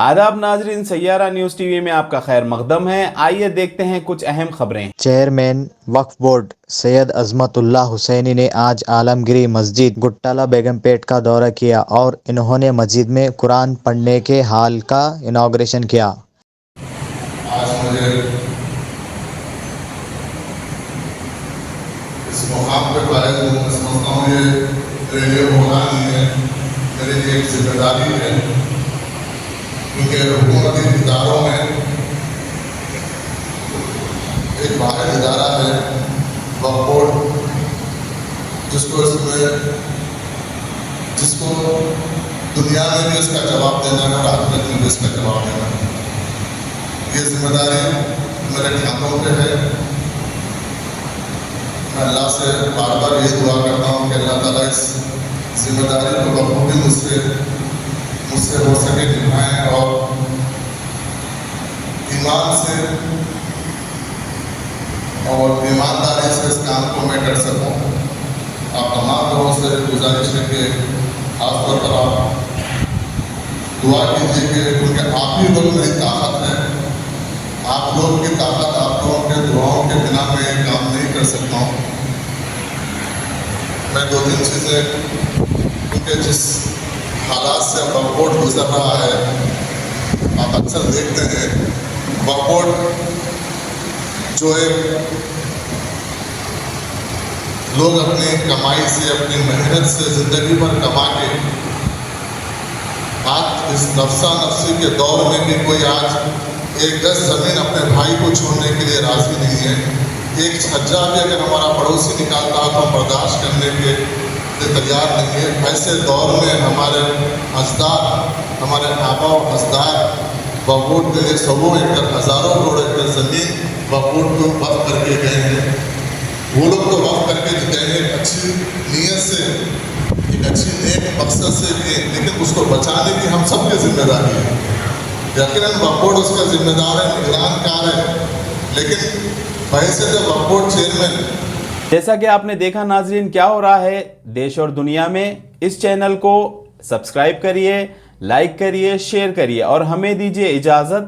आदाब नाजरीन, Saiyaara news TV में आपका खैर मकदम है। आइए देखते हैं कुछ अहम खबरें। चेयरमैन वक्फ बोर्ड सैयद अजमतुल्लाह हुसैनी ने आज आलमगिरी मस्जिद गुट्टाला बेगमपेट का दौरा किया और इन्होंने मस्जिद में कुरान पढ़ने के हाल का इनॉग्रेशन किया। आज मुझे इस मुकाम पर फायद हूँ। मैं समझता हूँ ये मेरे लिए मौका नहीं है, मेरे लिए एक जिम्मेदारी है, क्योंकि हुकूमती इदारों में एक वाहिद इदारा है वक्फ बोर्ड, जिसको दुनिया में भी इसका जवाब देना है और आखिरत में भी इसका जवाब देना है। ये जिम्मेदारी मेरे हाथों पे है। मैं अल्लाह से बार बार ये दुआ करता हूँ कि अल्लाह ताला इस जिम्मेदारी को बखूबी मुझसे हो सके निभाएं और ईमान से और ईमानदारी से इस काम को मैं कर सकूं। आप तमाम लोगों से गुजारिश है कि खासतौर पर आप दुआ कीजिए कि क्योंकि आप ही लोग मेरी ताकत है। आप लोग की ताकत, आप लोगों के दुआओं के बिना मैं ये काम नहीं कर सकता हूँ। मैं 2-3 चीज़ें, क्योंकि जिस हालात से वक्फ बोर्ड गुजर रहा है, आप अक्सर देखते हैं वक्फ बोर्ड जो एक लोग अपनी कमाई से, अपनी मेहनत से ज़िंदगी भर कमा के आज इस नफसा नफसी के दौर में भी कोई आज एक गज ज़मीन अपने भाई को छोड़ने के लिए राज़ी नहीं है। एक छज्जा भी अगर हमारा पड़ोसी निकालता है तो हम बर्दाश्त करने के लिए तैयार नहीं है। ऐसे दौर में हमारे अजदाद, हमारे आबा और अजदाद वक्फ बोर्ड के लिए सौ एकड़, हज़ारों करोड़ एकड़ ज़मीन वक्फ बोर्ड को वक्फ करके गए हैं। वो लोग तो वक्फ करके गए हैं अच्छी नीयत से, एक अच्छी नेक मकसद से भी, लेकिन उसको बचाने की हम सब की जिम्मेदारी है। यकीनन वक्फ बोर्ड उसका जिम्मेदार है, निगरानकार है, लेकिन पैसे जब वक्फ बोर्ड चेयरमैन। जैसा कि आपने देखा नाजरीन, क्या हो रहा है देश और दुनिया में। इस चैनल को सब्सक्राइब करिए, लाइक करिए, शेयर करिए और हमें दीजिए इजाज़त।